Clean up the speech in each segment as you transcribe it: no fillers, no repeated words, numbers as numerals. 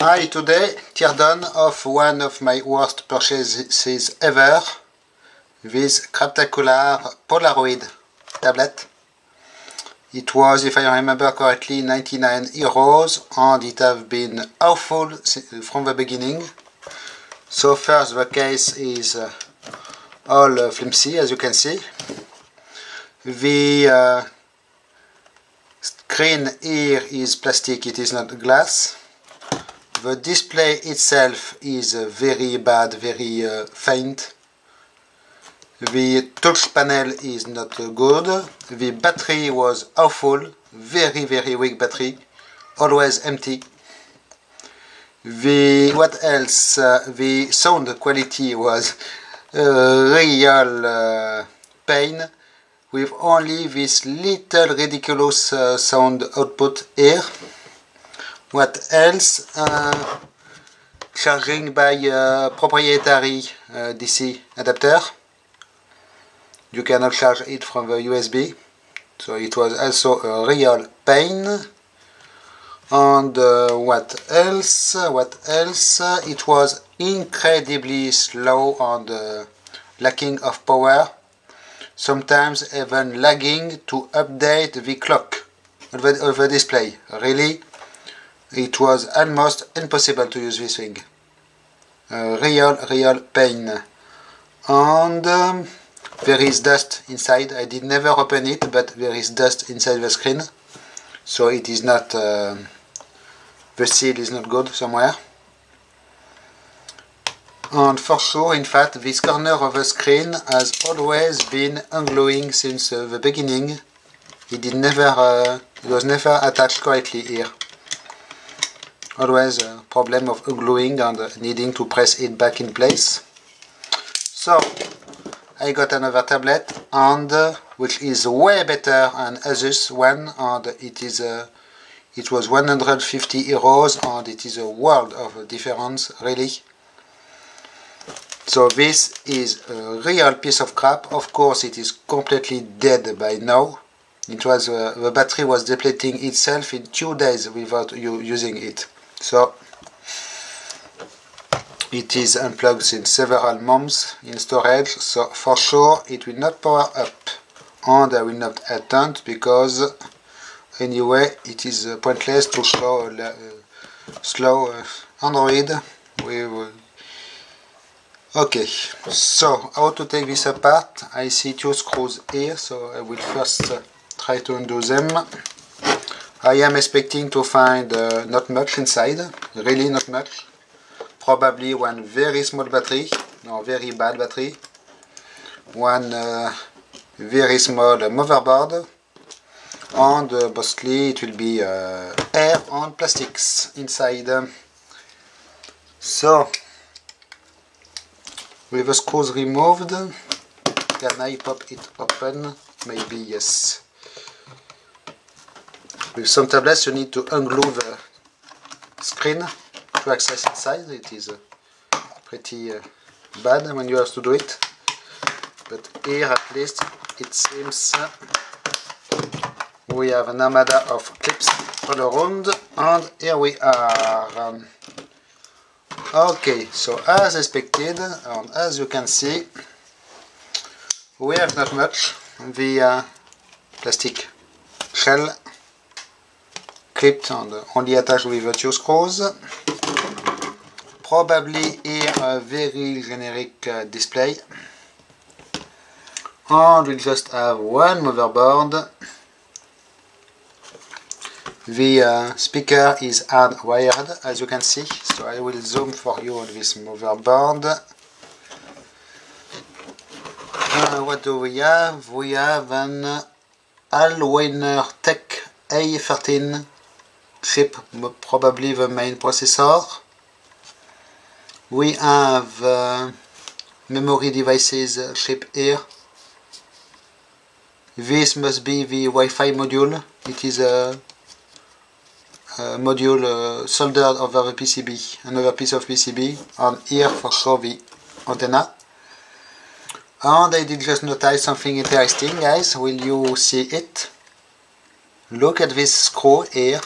Hi, today tear down of one of my worst purchases ever, this Craptacular Polaroid tablet. It was, if I remember correctly, 99 euros, and it has been awful from the beginning. So first the case is all flimsy, as you can see. The screen here is plastic, it is not glass. The display itself is very bad, very faint. The touch panel is not good. The battery was awful, very weak battery, always empty. What else? The sound quality was real pain, with only this little ridiculous sound output here. What else? Charging by proprietary DC adapter. You cannot charge it from the USB, so it was also a real pain. And what else? It was incredibly slow and lacking of power. Sometimes even lagging to update the clock of the display. Really? It was almost impossible to use this thing. Real pain. And there is dust inside. I did never open it, but there is dust inside the screen. So it is not, the seal is not good somewhere. And for sure, in fact, this corner of the screen has always been ungluing since the beginning. It was never attached correctly here. Always a problem of ungluing and needing to press it back in place. So I got another tablet, and which is way better than Asus one, and it was 150 euros, and it is a world of difference, really. So this is a real piece of crap. Of course, it is completely dead by now. It was the battery was depleting itself in 2 days without you using it. So it is unplugged since several months in storage, so for sure it will not power up, and I will not attempt, because anyway it is pointless to show slow Android. Okay, so how to take this apart? I see 2 screws here, so I will first try to undo them. I am expecting to find not much inside, really not much. Probably one very small battery, or very bad battery. One very small motherboard. And mostly it will be air and plastics inside. So, with the screws removed, can I pop it open? Maybe yes. With some tablets you need to unglue the screen to access inside. It is pretty bad when you have to do it, but here at least it seems we have an armada of clips all around, and here we are. Okay, so as expected, and as you can see, we have not much. The plastic shell clipped and only attached with 2 screws. Probably here a very generic display. And we just have one motherboard. The speaker is hardwired, as you can see, so I will zoom for you on this motherboard. What do we have? We have an Allwinner Tech A13 chip, probably the main processor. We have memory devices chip here. This must be the Wi-Fi module. It is a module soldered over the PCB, another piece of PCB, and here for sure the antenna. And I did just notice something interesting, guys. Will you see it? Look at this screw here.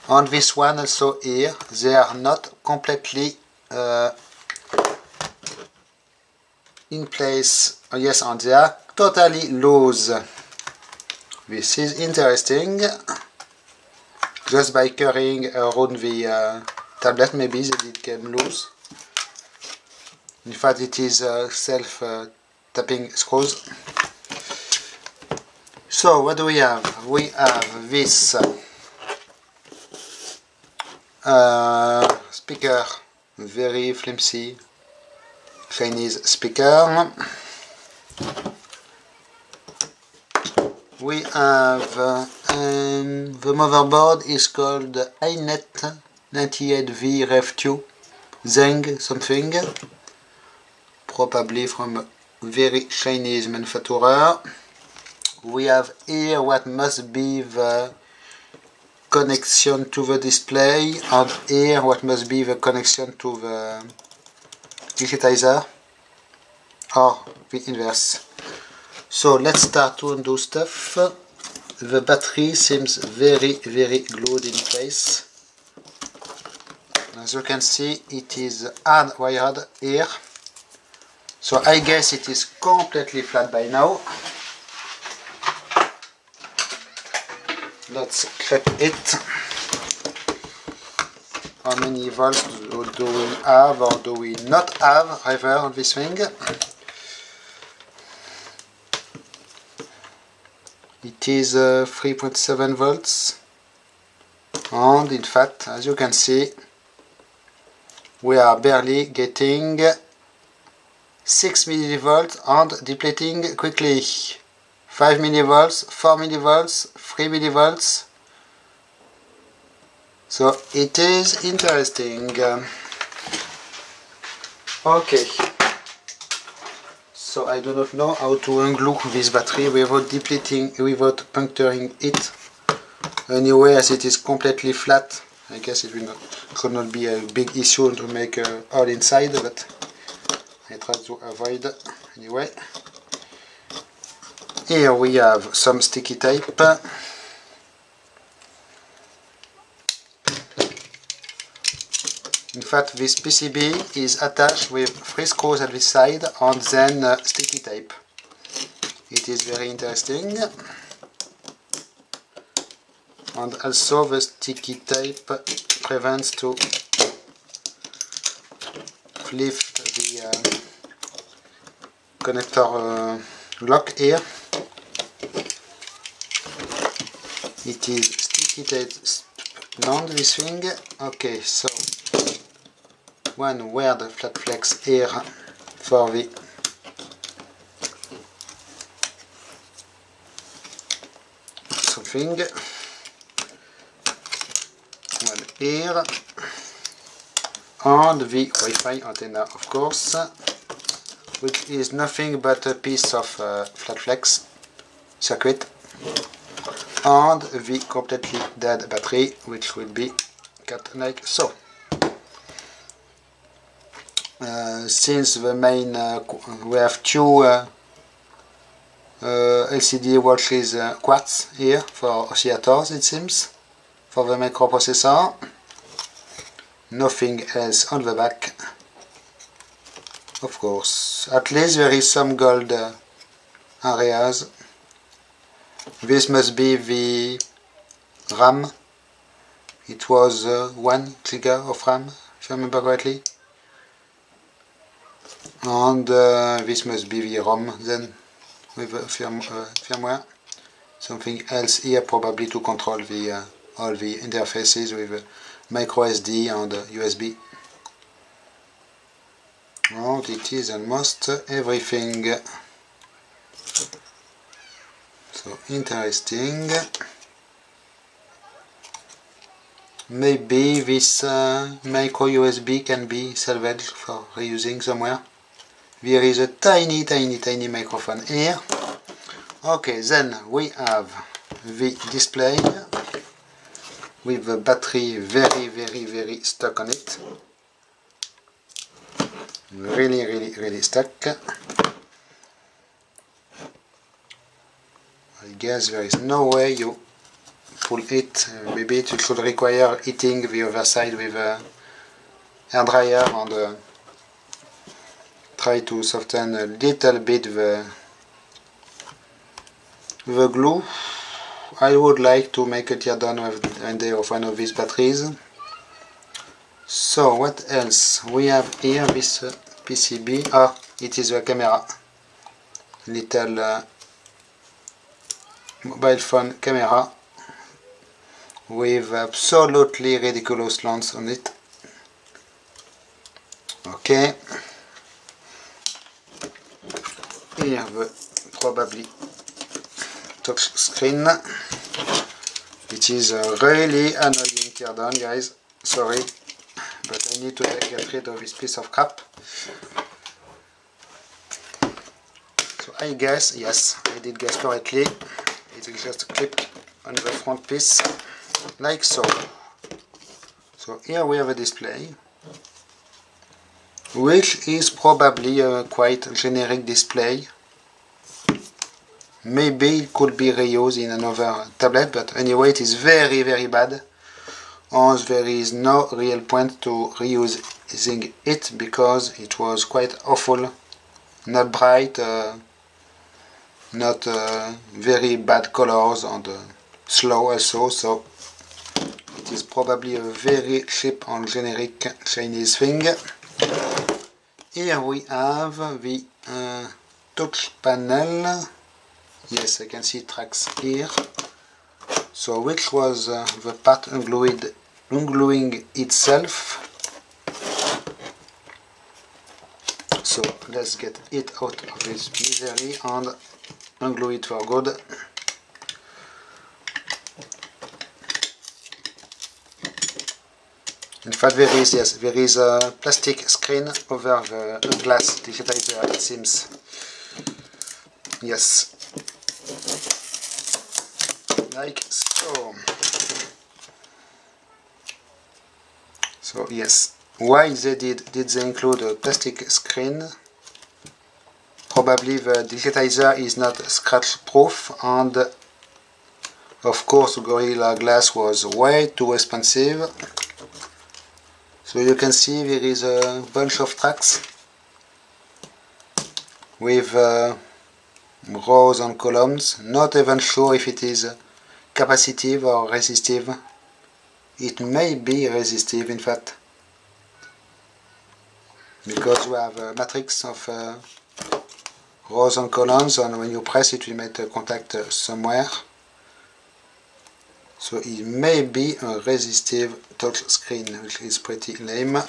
On this one also here, they are not completely in place. Yes, and they are totally loose. This is interesting. Just by carrying around the tablet, maybe they did come loose. In fact, it is self-tapping screws. So what do we have? We have this speaker, very flimsy Chinese speaker. We have the motherboard is called iNet 98V Rev2 Zeng something, probably from a very Chinese manufacturer. We have here what must be the connection to the display, and here what must be the connection to the digitizer, or the inverse. So let's start to undo stuff. The battery seems very glued in place. As you can see, it is hardwired here. So I guess it is completely flat by now. Let's check it. How many volts do we have or do we not have either on this thing? It is 3.7 volts, and in fact, as you can see, we are barely getting 6 millivolts and depleting quickly. 5 millivolts, 4 millivolts, 3 millivolts. So it is interesting. Okay. So I do not know how to unglue this battery without depleting, without puncturing it. Anyway, as it is completely flat, I guess it could not be a big issue to make a hole inside, but I try to avoid anyway. Here we have some sticky tape. In fact, this PCB is attached with 3 screws at this side and then sticky tape. It is very interesting. And also the sticky tape prevents to lift the connector lock here. It is sticky tape around this thing. Okay, so one weird flat flex here for the something, one here, and the Wi-Fi antenna, of course, which is nothing but a piece of flat flex circuit, and the completely dead battery, which will be cut like so. Since the main we have two LCD watches quartz here for oscillators, it seems, for the microprocessor. Nothing else on the back, of course. At least there is some gold areas. This must be the RAM. It was 1 giga of RAM, if I remember correctly. And this must be the ROM then, with firmware. Something else here probably to control the all the interfaces with micro SD and USB. And it is almost everything. So interesting. Maybe this micro USB can be salvaged for reusing somewhere. There is a tiny microphone here. Okay, then we have the display with the battery very stuck on it. Really stuck. I guess there is no way you pull it. Maybe it should require heating the other side with a hair dryer and try to soften a little bit the glue. I would like to make a teardown with of one of these batteries. So what else? We have here this PCB. Ah, it is a camera. Little mobile phone camera with absolutely ridiculous lens on it. Okay. Here the probably touch screen. It is a really annoying teardown, guys. Sorry, but I need to get rid of this piece of crap. So I guess, yes, I did guess correctly. It is just clipped on the front piece, like so. So here we have a display, which is probably a quite generic display. Maybe it could be reused in another tablet, but anyway it is very bad. And there is no real point to reusing it because it was quite awful, not bright, not very bad colors, and slow also, so it is probably a very cheap and generic Chinese thing. Here we have the touch panel. Yes, I can see tracks here. So which was the part ungluing itself. So let's get it out of this misery and unglue it for good. In fact, there is a plastic screen over the glass digitizer, it seems. Yes. Like so. So yes, why did they include a plastic screen? Probably the digitizer is not scratch proof, and of course Gorilla Glass was way too expensive. So you can see there is a bunch of tracks with rows and columns. Not even sure if it is capacitive or resistive. It may be resistive, in fact, because you have a matrix of rows and columns, and when you press it, you make a contact somewhere. So it may be a resistive touch screen, which is pretty lame.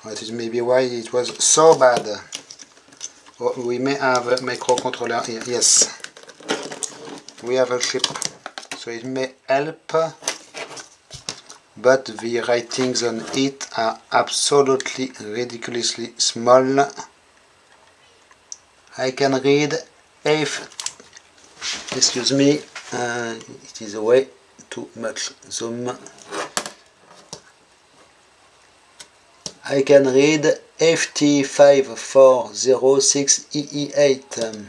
That is maybe why it was so bad. Oh, we may have a microcontroller here. Yes, we have a chip, so it may help, but the writings on it are absolutely ridiculously small. I can read excuse me, it is way too much zoom. I can read FT5406EE8.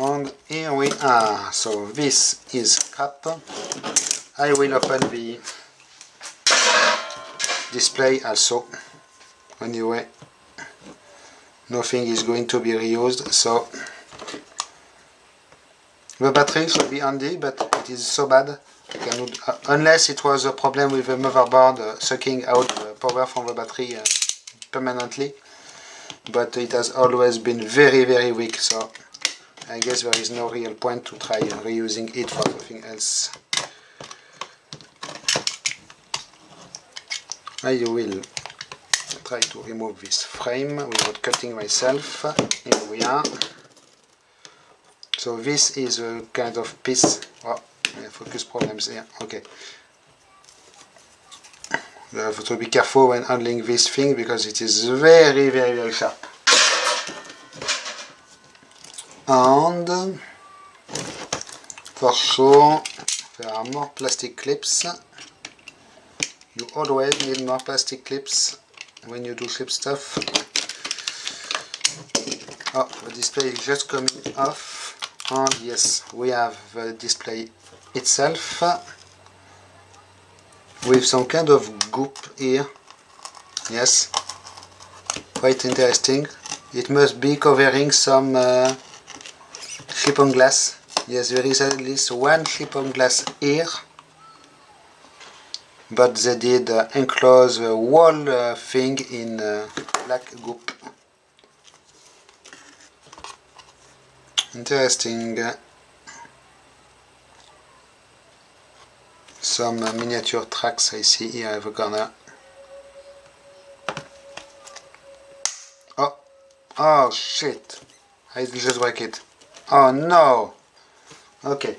And here we are. So this is crap. I will open the display also. Anyway, nothing is going to be reused, so the battery should be handy, but it is so bad. Unless it was a problem with the motherboard sucking out the power from the battery permanently, but it has always been very weak, so I guess there is no real point to try reusing it for something else. I will try to remove this frame without cutting myself. Here we are. So this is a kind of piece. Oh, focus problems here. Okay. You have to be careful when handling this thing because it is very sharp. And for sure there are more plastic clips. You always need more plastic clips when you do clip stuff. Oh, the display is just coming off. And yes, we have the display itself with some kind of goop here. Yes, quite interesting. It must be covering some slip-on glass. Yes, there is at least one slip-on glass here, but they did enclose the whole thing in black goop. Interesting. Some miniature tracks I see here in the corner. Oh shit! I just break it. Oh no! Okay.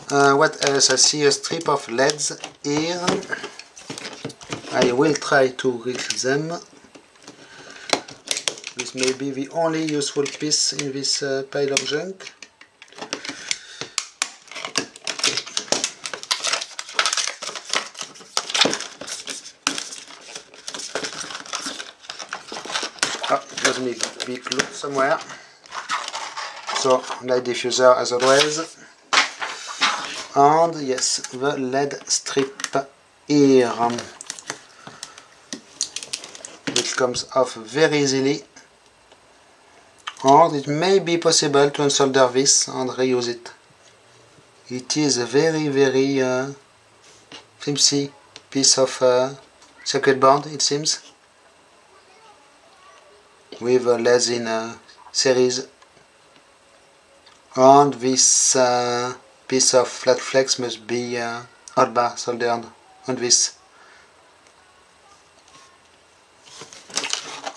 So, what else? I see a strip of LEDs here. I will try to reach them. This may be the only useful piece in this pile of junk. Oh, let me be glued somewhere. So, light diffuser as always. And yes, the LED strip here, which comes off very easily. And it may be possible to unsolder this and reuse it. It is a very flimsy piece of circuit board, it seems, with LEDs in series. And this piece of flat flex must be hot bar soldered on this.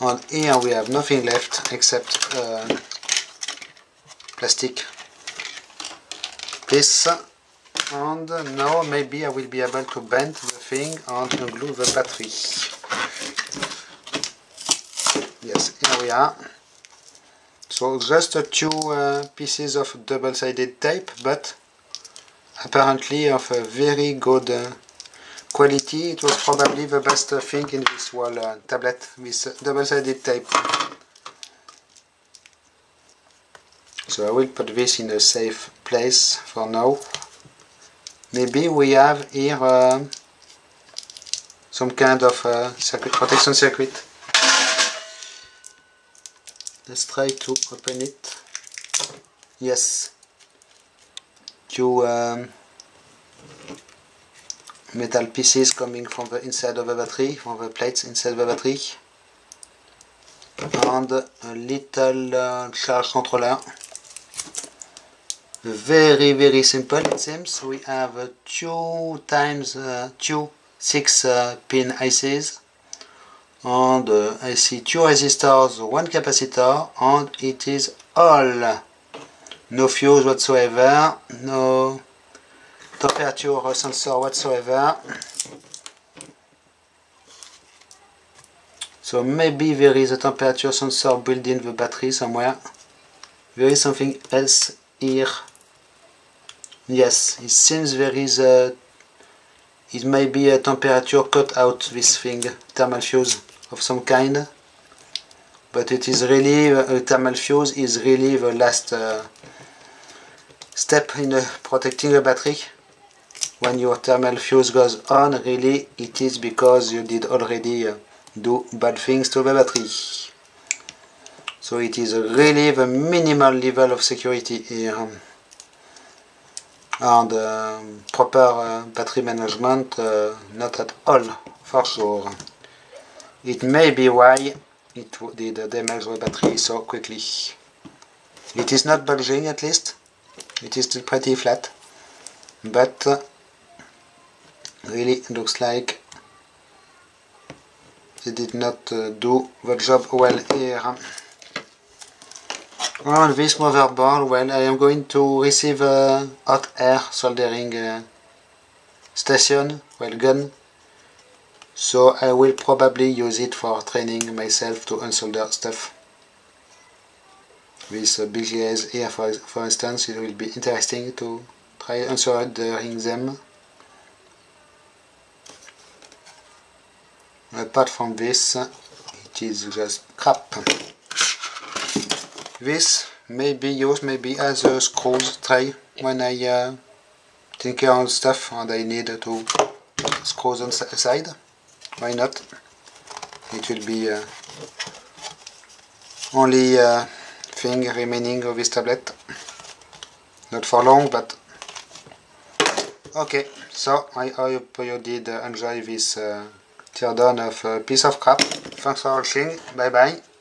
And here we have nothing left except plastic piece. And now maybe I will be able to bend the thing and glue the battery. Yes, here we are. So just two pieces of double-sided tape, but apparently of a very good quality. It was probably the best thing in this whole tablet, with double-sided tape. So I will put this in a safe place for now. Maybe we have here some kind of protection circuit. Let's try to open it. Yes. Two metal pieces coming from the inside of the battery, from the plates inside the battery. And a little charge controller. Very simple it seems. We have two 6-pin ICs. And I see two resistors, one capacitor, and it is all. No fuse whatsoever, no temperature sensor whatsoever. So maybe there is a temperature sensor built in the battery somewhere. There is something else here. Yes, it seems there is a... It may be a temperature cut out, this thing, thermal fuse of some kind. But it is really, a thermal fuse is really the last step in protecting the battery. When your thermal fuse goes on, really it is because you did already do bad things to the battery. So it is really the minimal level of security here. And proper battery management, not at all, for sure. It may be why it did damage the battery so quickly. It is not bulging, at least. It is still pretty flat. But really looks like they did not do the job well here. On this motherboard, well, I am going to receive a hot air soldering station, well, gun. So I will probably use it for training myself to unsolder stuff. With BGAs here, for instance, it will be interesting to try unsoldering them. Apart from this, it is just crap. This maybe use maybe as a screws tray when I tinker on stuff and I need to screws on the side. Why not? It will be only thing remaining of this tablet. Not for long, but okay. So I hope you did enjoy this teardown of a piece of crap. Thanks for watching. Bye bye.